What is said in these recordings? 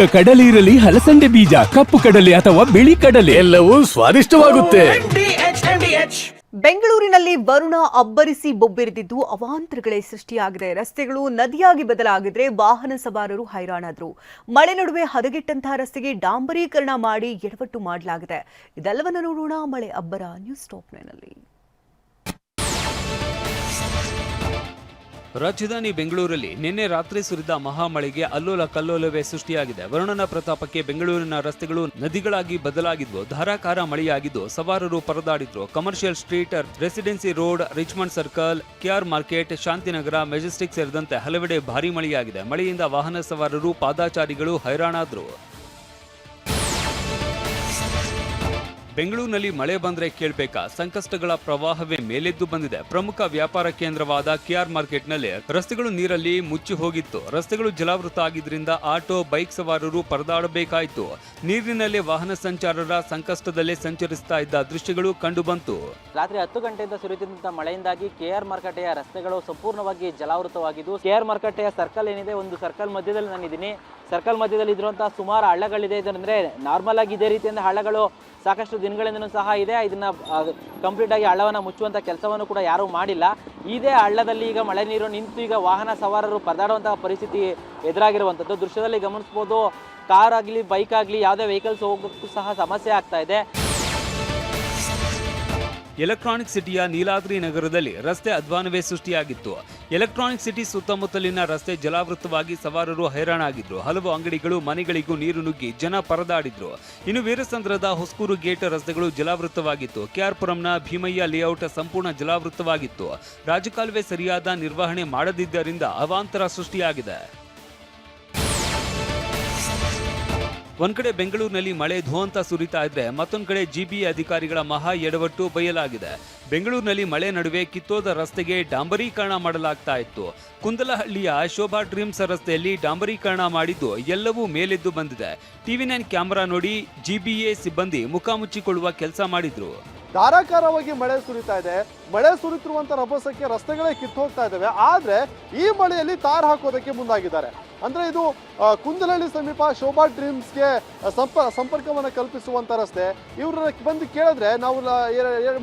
ಈಗ ಕಡಲೆ ಇರಲಿ, ಹಲಸಂಡೆ ಬೀಜ, ಕಪ್ಪು ಕಡಲೆ ಅಥವಾ ಬಿಳಿ ಕಡಲೆ, ಎಲ್ಲವೂ ಸ್ವಾದಿಷ್ಟವಾಗುತ್ತೆ. ಬೆಂಗಳೂರಿನಲ್ಲಿ ವರುಣ ಅಬ್ಬರಿಸಿ ಬೊಬ್ಬೆರೆದಿದ್ದು ಅವಾಂತರಗಳೇ ಸೃಷ್ಟಿಯಾಗಿದೆ. ರಸ್ತೆಗಳು ನದಿಯಾಗಿ ಬದಲಾಗಿದ್ರೆ ವಾಹನ ಸವಾರರು ಹೈರಾಣಾದ್ರು. ಮಳೆ ನಡುವೆ ಹದಗೆಟ್ಟಂತಹ ರಸ್ತೆಗೆ ಡಾಂಬರೀಕರಣ ಮಾಡಿ ಎಡವಟ್ಟು ಮಾಡಲಾಗಿದೆ. ಇದೆಲ್ಲವನ್ನ ನೋಡೋಣ ಮಳೆ ಅಬ್ಬರ ನ್ಯೂಸ್ ಟಾಪ್ ನಲ್ಲಿ. ರಾಜಧಾನಿ ಬೆಂಗಳೂರಲ್ಲಿ ನಿನ್ನೆ ರಾತ್ರಿ ಸುರಿದ ಮಹಾಮಳೆಗೆ ಅಲ್ಲೋಲ ಕಲ್ಲೋಲವೇ ಸೃಷ್ಟಿಯಾಗಿದೆ. ವರುಣನ ಪ್ರತಾಪಕ್ಕೆ ಬೆಂಗಳೂರಿನ ರಸ್ತೆಗಳು ನದಿಗಳಾಗಿ ಬದಲಾಗಿದ್ವು. ಧಾರಾಕಾರ ಮಳೆಯಾಗಿದ್ದು ಸವಾರರು ಪರದಾಡಿದ್ರು. Commercial street, residency road, Richmond circle, KR market, Shantinagar, Majestic ಸೇರಿದಂತೆ ಹಲವೆಡೆ ಭಾರೀ ಮಳೆಯಾಗಿದೆ. ಮಳೆಯಿಂದ ವಾಹನ ಸವಾರರು, ಪಾದಾಚಾರಿಗಳು ಹೈರಾಣಾದ್ರು. ಬೆಂಗಳೂರಿನಲ್ಲಿ ಮಳೆ ಬಂದ್ರೆ ಕೇಳ್ಬೇಕಾ, ಸಂಕಷ್ಟಗಳ ಪ್ರವಾಹವೇ ಮೇಲೆದ್ದು ಬಂದಿದೆ. ಪ್ರಮುಖ ವ್ಯಾಪಾರ ಕೇಂದ್ರವಾದ ಕೆಆರ್ ಮಾರ್ಕೆಟ್ನಲ್ಲಿ ರಸ್ತೆಗಳು ನೀರಲ್ಲಿ ಮುಚ್ಚಿ ಹೋಗಿತ್ತು. ರಸ್ತೆಗಳು ಜಲಾವೃತ ಆಗಿದ್ರಿಂದ ಆಟೋ, ಬೈಕ್ ಸವಾರರು ಪರದಾಡಬೇಕಾಯಿತು. ನೀರಿನಲ್ಲೇ ವಾಹನ ಸಂಚಾರರ ಸಂಕಷ್ಟದಲ್ಲೇ ಸಂಚರಿಸ್ತಾ ಇದ್ದ ದೃಶ್ಯಗಳು ಕಂಡುಬಂತು. ರಾತ್ರಿ 10 ಗಂಟೆಯಿಂದ ಸುರಿಯುತ್ತಿದ್ದಂಥ ಮಳೆಯಿಂದಾಗಿ ಕೆಆರ್ ಮಾರ್ಕೆಟೆಯ ರಸ್ತೆಗಳು ಸಂಪೂರ್ಣವಾಗಿ ಜಲಾವೃತವಾಗಿದ್ದು, ಕೆಆರ್ ಮಾರ್ಕೆಟೆಯ ಸರ್ಕಲ್ ಏನಿದೆ, ಒಂದು ಸರ್ಕಲ್ ಮಧ್ಯದಲ್ಲಿ ನಾನಿದ್ದೀನಿ. ಸರ್ಕಲ್ ಮಧ್ಯದಲ್ಲಿ ಇರುವಂತಹ ಸುಮಾರು ಹಳ್ಳಗಳಿದೆ. ಇದರಂದ್ರೆ ನಾರ್ಮಲ್ ಆಗಿ ಇದೇ ರೀತಿಯಿಂದ ಹಳ್ಳಗಳು ಸಾಕಷ್ಟು ದಿನಗಳಿಂದನೂ ಸಹ ಇದೆ. ಇದನ್ನ ಕಂಪ್ಲೀಟ್ ಆಗಿ ಹಳ್ಳವನ್ನು ಮುಚ್ಚುವಂಥ ಕೆಲಸವನ್ನು ಕೂಡ ಯಾರೂ ಮಾಡಿಲ್ಲ. ಇದೇ ಹಳ್ಳದಲ್ಲಿ ಈಗ ಮಳೆ ನೀರು ನಿಂತು ಈಗ ವಾಹನ ಸವಾರರು ಪರದಾಡುವಂತಹ ಪರಿಸ್ಥಿತಿ ಎದುರಾಗಿರುವಂಥದ್ದು ದೃಶ್ಯದಲ್ಲಿ ಗಮನಿಸಬಹುದು. ಕಾರ್ ಆಗಲಿ, ಬೈಕ್ ಆಗಲಿ, ಯಾವುದೇ ವೆಹಿಕಲ್ಸ್ ಹೋಗೋಕ್ಕೂ ಸಹ ಸಮಸ್ಯೆ ಆಗ್ತಾ ಇದೆ. ಎಲೆಕ್ಟ್ರಾನಿಕ್ ಸಿಟಿಯ ನೀಲಾದ್ರಿ ನಗರದಲ್ಲಿ ರಸ್ತೆ ಅಧ್ವಾನವೇ ಸೃಷ್ಟಿಯಾಗಿತ್ತು. ಎಲೆಕ್ಟ್ರಾನಿಕ್ ಸಿಟಿ ಸುತ್ತಮುತ್ತಲಿನ ರಸ್ತೆ ಜಲಾವೃತವಾಗಿ ಸವಾರರು ಹೈರಾಣಾಗಿದ್ರು. ಹಲವು ಅಂಗಡಿಗಳು, ಮನೆಗಳಿಗೂ ನೀರು ನುಗ್ಗಿ ಜನ ಪರದಾಡಿದ್ರು. ಇನ್ನು ವೀರಸಂದ್ರದ ಹೊಸಕೂರು ಗೇಟ್ ರಸ್ತೆಗಳು ಜಲಾವೃತವಾಗಿತ್ತು. ಕೆಆರ್ಪುರಂನ ಭೀಮಯ್ಯ ಲೇಔಟ್ ಸಂಪೂರ್ಣ ಜಲಾವೃತವಾಗಿತ್ತು. ರಾಜಕಾಲುವೆ ಸರಿಯಾದ ನಿರ್ವಹಣೆ ಮಾಡದಿದ್ದರಿಂದ ಅವಾಂತರ ಸೃಷ್ಟಿಯಾಗಿದೆ. ಒಂದ್ ಕಡೆ ಬೆಂಗಳೂರಿನಲ್ಲಿ ಮಳೆ ಧೋಂತ ಸುರಿತಾ ಇದ್ರೆ ಮತ್ತೊಂದ್ ಕಡೆ ಜಿಬಿಎ ಅಧಿಕಾರಿಗಳ ಮಹಾ ಎಡವಟ್ಟು ಬಯಲಾಗಿದೆ. ಬೆಂಗಳೂರಿನಲ್ಲಿ ಮಳೆ ನಡುವೆ ಕಿತ್ತೋದ ರಸ್ತೆಗೆ ಡಾಂಬರೀಕರಣ ಮಾಡಲಾಗ್ತಾ ಇತ್ತು. ಕುಂದಲಹಳ್ಳಿಯ ಶೋಭಾ ಡ್ರೀಮ್ಸ್ ರಸ್ತೆಯಲ್ಲಿ ಡಾಂಬರೀಕರಣ ಮಾಡಿದ್ದು ಎಲ್ಲವೂ ಮೇಲೆದ್ದು ಬಂದಿದೆ. ಟಿವಿ9 ಕ್ಯಾಮೆರಾ ನೋಡಿ ಜಿಬಿಎ ಸಿಬ್ಬಂದಿ ಮುಖಾಮುಚ್ಚಿಕೊಳ್ಳುವ ಕೆಲಸ ಮಾಡಿದ್ರು. ಧಾರಾಕಾರವಾಗಿ ಮಳೆ ಸುರಿತಾ ಇದೆ. ಮಳೆ ಸುರಿತಿರುವಂತ ರಭಸಕ್ಕೆ ರಸ್ತೆಗಳೇ ಕಿತ್ತು ಹೋಗ್ತಾ ಇದ್ದಾವೆ. ಆದ್ರೆ ಈ ಮಳೆಯಲ್ಲಿ ತಾರ್ ಹಾಕೋದಕ್ಕೆ ಮುಂದಾಗಿದ್ದಾರೆ. ಅಂದ್ರೆ ಇದು ಕುಂದಲಹಳ್ಳಿ ಸಮೀಪ ಶೋಭಾ ಡ್ರೀಮ್ಸ್ಗೆ ಸಂಪರ್ಕವನ್ನು ಕಲ್ಪಿಸುವಂತ ರಸ್ತೆ. ಇವ್ರ ಬಂದು ಕೇಳಿದ್ರೆ ನಾವು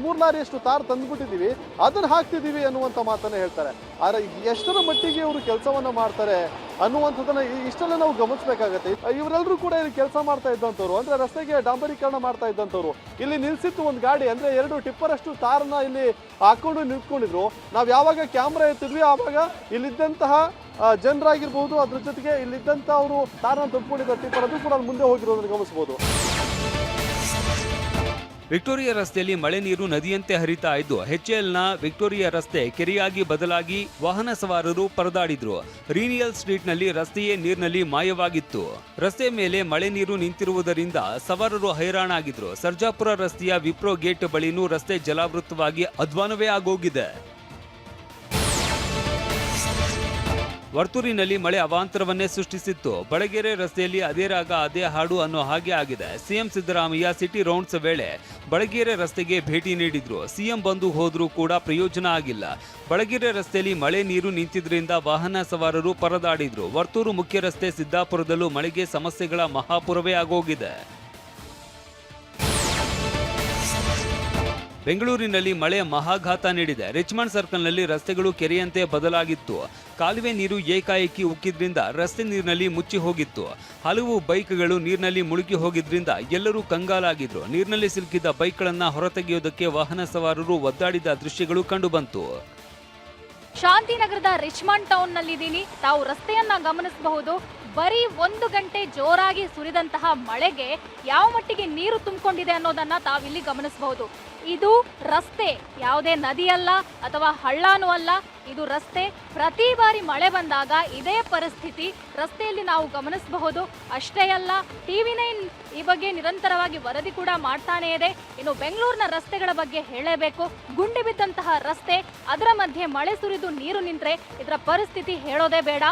3 ಲಾರಿಯಷ್ಟು ತಾರ್ ತಂದ್ಬಿಟ್ಟಿದೀವಿ, ಅದನ್ನ ಹಾಕ್ತಿದೀವಿ ಅನ್ನುವಂತ ಮಾತನ್ನ ಹೇಳ್ತಾರೆ. ಆದ್ರೆ ಎಷ್ಟರ ಮಟ್ಟಿಗೆ ಇವರು ಕೆಲಸವನ್ನ ಮಾಡ್ತಾರೆ ಅನ್ನುವಂಥದ್ದನ್ನ ಇಷ್ಟೆಲ್ಲ ನಾವು ಗಮನಿಸಬೇಕಾಗತ್ತೆ. ಇವರೆಲ್ಲರೂ ಕೂಡ ಇಲ್ಲಿ ಕೆಲಸ ಮಾಡ್ತಾ ಇದ್ದಂಥವ್ರು, ಅಂದ್ರೆ ರಸ್ತೆಗೆ ಡಾಂಬರೀಕರಣ ಮಾಡ್ತಾ ಇದ್ದಂಥವ್ರು. ಇಲ್ಲಿ ನಿಲ್ಸಿತ್ತು ಒಂದು ಗಾಡಿ, ಅಂದ್ರೆ 2 ಟಿಪ್ಪರ್ ಅಷ್ಟು ತಾರನ್ನ ಇಲ್ಲಿ ಹಾಕೊಂಡು ನಿಂತ್ಕೊಂಡಿದ್ರು. ನಾವು ಯಾವಾಗ ಕ್ಯಾಮ್ರಾ ಎತ್ತಿದ್ವಿ ಆವಾಗ ಇಲ್ಲಿದ್ದಂತಹ ಜನರಾಗಿರ್ಬೋದು, ಅದ್ರ ಜೊತೆಗೆ ಇಲ್ಲಿದ್ದಂತ ಅವರು ತಾರನ್ನ ತಂದ್ಕೊಂಡಿದ್ದ ಟಿಪ್ಪರ್ ಅದು ಕೂಡ ಮುಂದೆ ಹೋಗಿರೋದನ್ನ ಗಮನಿಸಬಹುದು. ವಿಕ್ಟೋರಿಯಾ ರಸ್ತೆಯಲ್ಲಿ ಮಳೆ ನೀರು ನದಿಯಂತೆ ಹರಿತಾ ಇದ್ದು HLನ ವಿಕ್ಟೋರಿಯಾ ರಸ್ತೆ ಕೆರೆಯಾಗಿ ಬದಲಾಗಿ ವಾಹನ ಸವಾರರು ಪರದಾಡಿದ್ರು. ರೀನಿಯಲ್ ಸ್ಟ್ರೀಟ್ನಲ್ಲಿ ರಸ್ತೆಯೇ ನೀರಿನಲ್ಲಿ ಮಾಯವಾಗಿತ್ತು. ರಸ್ತೆ ಮೇಲೆ ಮಳೆ ನೀರು ನಿಂತಿರುವುದರಿಂದ ಸವಾರರು ಹೈರಾಣಾಗಿದ್ರು. ಸರ್ಜಾಪುರ ರಸ್ತೆಯ ವಿಪ್ರೋ ಗೇಟ್ ಬಳಿನೂ ರಸ್ತೆ ಜಲಾವೃತವಾಗಿ ಅಧ್ವಾನವೇ ಆಗೋಗಿದೆ. ವರ್ತೂರಿನಲ್ಲಿ ಮಳೆ ಅವಾಂತರವನ್ನೇ ಸೃಷ್ಟಿಸಿತ್ತು. ಬಳಗೆರೆ ರಸ್ತೆಯಲ್ಲಿ ಅದೇ ರಾಗ ಅದೇ ಹಾಡು ಅನ್ನೋ ಹಾಗೆ ಆಗಿದೆ. ಸಿಎಂ ಸಿದ್ದರಾಮಯ್ಯ ಸಿಟಿ ರೌಂಡ್ಸ್ ವೇಳೆ ಬಳಗೆರೆ ರಸ್ತೆಗೆ ಭೇಟಿ ನೀಡಿದ್ರು. ಸಿಎಂ ಬಂದು ಹೋದ್ರೂ ಕೂಡ ಪ್ರಯೋಜನ ಆಗಿಲ್ಲ. ಬಳಗೆರೆ ರಸ್ತೆಯಲ್ಲಿ ಮಳೆ ನೀರು ನಿಂತಿದ್ರಿಂದ ವಾಹನ ಸವಾರರು ಪರದಾಡಿದ್ರು. ವರ್ತೂರು ಮುಖ್ಯ ರಸ್ತೆ ಸಿದ್ದಾಪುರದಲ್ಲೂ ಮಳೆಗೆ ಸಮಸ್ಯೆಗಳ ಮಹಾಪುರವೇ ಆಗೋಗಿದೆ. ಬೆಂಗಳೂರಿನಲ್ಲಿ ಮಳೆ ಮಹಾಘಾತ ನೀಡಿದೆ. ರಿಚ್ಮಂಡ್ ಸರ್ಕಲ್ನಲ್ಲಿ ರಸ್ತೆಗಳು ಕೆರೆಯಂತೆ ಬದಲಾಗಿತ್ತು. ಕಾಲುವೆ ನೀರು ಏಕಾಏಕಿ ಉಕ್ಕಿದ್ರಿಂದ ರಸ್ತೆ ನೀರಿನಲ್ಲಿ ಮುಚ್ಚಿ ಹೋಗಿತ್ತು. ಹಲವು ಬೈಕ್ಗಳು ನೀರಿನಲ್ಲಿ ಮುಳುಗಿ ಹೋಗಿದ್ರಿಂದ ಎಲ್ಲರೂ ಕಂಗಾಲಾಗಿದ್ರು. ನೀರಿನಲ್ಲಿ ಸಿಲುಕಿದ ಬೈಕ್ಗಳನ್ನು ಹೊರತೆಗೆಯುವುದಕ್ಕೆ ವಾಹನ ಸವಾರರು ಒದ್ದಾಡಿದ ದೃಶ್ಯಗಳು ಕಂಡುಬಂತು. ಶಾಂತಿನಗರದ ರಿಚ್ಮಂಡ್ ಟೌನ್ ನಲ್ಲಿದ್ದೀನಿ. ತಾವು ರಸ್ತೆಯನ್ನ ಗಮನಿಸಬಹುದು. ಬರೀ 1 ಗಂಟೆ ಜೋರಾಗಿ ಸುರಿದಂತಹ ಮಳೆಗೆ ಯಾವ ಮಟ್ಟಿಗೆ ನೀರು ತುಂಬಿಕೊಂಡಿದೆ ಅನ್ನೋದನ್ನ ತಾವಿಲ್ಲಿ ಗಮನಿಸಬಹುದು. ಇದು ರಸ್ತೆ, ಯಾವುದೇ ನದಿಯಲ್ಲ ಅಥವಾ ಹಳ್ಳನೂ ಅಲ್ಲ, ಇದು ರಸ್ತೆ. ಪ್ರತಿ ಬಾರಿ ಮಳೆ ಬಂದಾಗ ಇದೇ ಪರಿಸ್ಥಿತಿ ರಸ್ತೆಯಲ್ಲಿ ನಾವು ಗಮನಿಸಬಹುದು. ಅಷ್ಟೇ ಅಲ್ಲ, ಟಿವಿ9 ಈ ಬಗ್ಗೆ ನಿರಂತರವಾಗಿ ವರದಿ ಕೂಡ ಮಾಡ್ತಾನೆ ಇದೆ. ಇನ್ನು ಬೆಂಗಳೂರಿನ ರಸ್ತೆಗಳ ಬಗ್ಗೆ ಹೇಳಲೇಬೇಕು. ಗುಂಡಿ ಬಿದ್ದಂತಹ ರಸ್ತೆ, ಅದರ ಮಧ್ಯೆ ಮಳೆ ಸುರಿದು ನೀರು ನಿಂತ್ರೆ ಇದರ ಪರಿಸ್ಥಿತಿ ಹೇಳೋದೇ ಬೇಡ.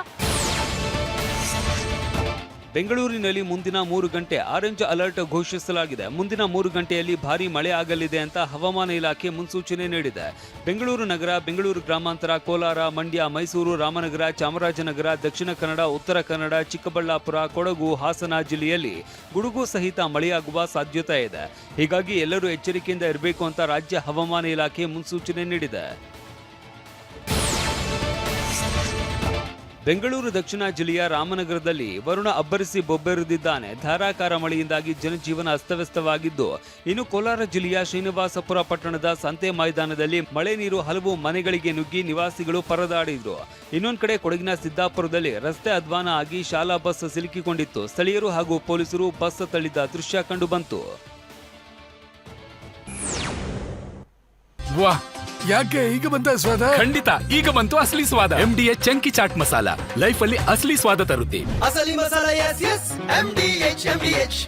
ಬೆಂಗಳೂರಿನಲ್ಲಿ ಮುಂದಿನ 3 ಗಂಟೆ ಆರೆಂಜ್ ಅಲರ್ಟ್ ಘೋಷಿಸಲಾಗಿದೆ. ಮುಂದಿನ 3 ಗಂಟೆಯಲ್ಲಿ ಭಾರೀ ಮಳೆ ಆಗಲಿದೆ ಅಂತ ಹವಾಮಾನ ಇಲಾಖೆ ಮುನ್ಸೂಚನೆ ನೀಡಿದೆ. ಬೆಂಗಳೂರು ನಗರ, ಬೆಂಗಳೂರು ಗ್ರಾಮಾಂತರ, ಕೋಲಾರ, ಮಂಡ್ಯ, ಮೈಸೂರು, ರಾಮನಗರ, ಚಾಮರಾಜನಗರ, ದಕ್ಷಿಣ ಕನ್ನಡ, ಉತ್ತರ ಕನ್ನಡ, ಚಿಕ್ಕಬಳ್ಳಾಪುರ, ಕೊಡಗು, ಹಾಸನ ಜಿಲ್ಲೆಯಲ್ಲಿ ಗುಡುಗು ಸಹಿತ ಮಳೆಯಾಗುವ ಸಾಧ್ಯತೆ ಇದೆ. ಹೀಗಾಗಿ ಎಲ್ಲರೂ ಎಚ್ಚರಿಕೆಯಿಂದ ಇರಬೇಕು ಅಂತ ರಾಜ್ಯ ಹವಾಮಾನ ಇಲಾಖೆ ಮುನ್ಸೂಚನೆ ನೀಡಿದೆ. ಬೆಂಗಳೂರು ದಕ್ಷಿಣ ಜಿಲ್ಲೆಯ ರಾಮನಗರದಲ್ಲಿ ವರುಣ ಅಬ್ಬರಿಸಿ ಬೊಬ್ಬೆರೆದಿದ್ದಾನೆ. ಧಾರಾಕಾರ ಮಳೆಯಿಂದಾಗಿ ಜನಜೀವನ ಅಸ್ತವ್ಯಸ್ತವಾಗಿದ್ದು, ಇನ್ನು ಕೋಲಾರ ಜಿಲ್ಲೆಯ ಶ್ರೀನಿವಾಸಪುರ ಪಟ್ಟಣದ ಸಂತೆ ಮೈದಾನದಲ್ಲಿ ಮಳೆ ನೀರು ಹಲವು ಮನೆಗಳಿಗೆ ನುಗ್ಗಿ ನಿವಾಸಿಗಳು ಪರದಾಡಿದ್ರು. ಇನ್ನೊಂದು ಕಡೆ ಕೊಡಗಿನ ಸಿದ್ದಾಪುರದಲ್ಲಿ ರಸ್ತೆ ಅಧ್ವಾನ ಆಗಿ ಶಾಲಾ ಬಸ್ ಸಿಲುಕಿಕೊಂಡಿತ್ತು. ಸ್ಥಳೀಯರು ಹಾಗೂ ಪೊಲೀಸರು ಬಸ್ ತಳ್ಳಿದ ದೃಶ್ಯ ಕಂಡುಬಂತು. ವಾಹ್, ಯಾಕೆ ಈಗ ಬಂತ ಸ್ವಾದ? ಖಂಡಿತ ಈಗ ಬಂತು ಅಸಲಿ ಸ್ವಾದ. MDH chunky chaat masala life ಅಲ್ಲಿ ಅಸಲಿ ಸ್ವಾದ ತರುತ್ತೆ. ಅಸಲಿ ಮಸಾಲ, ಎಸ್ ಎಸ್ MDH.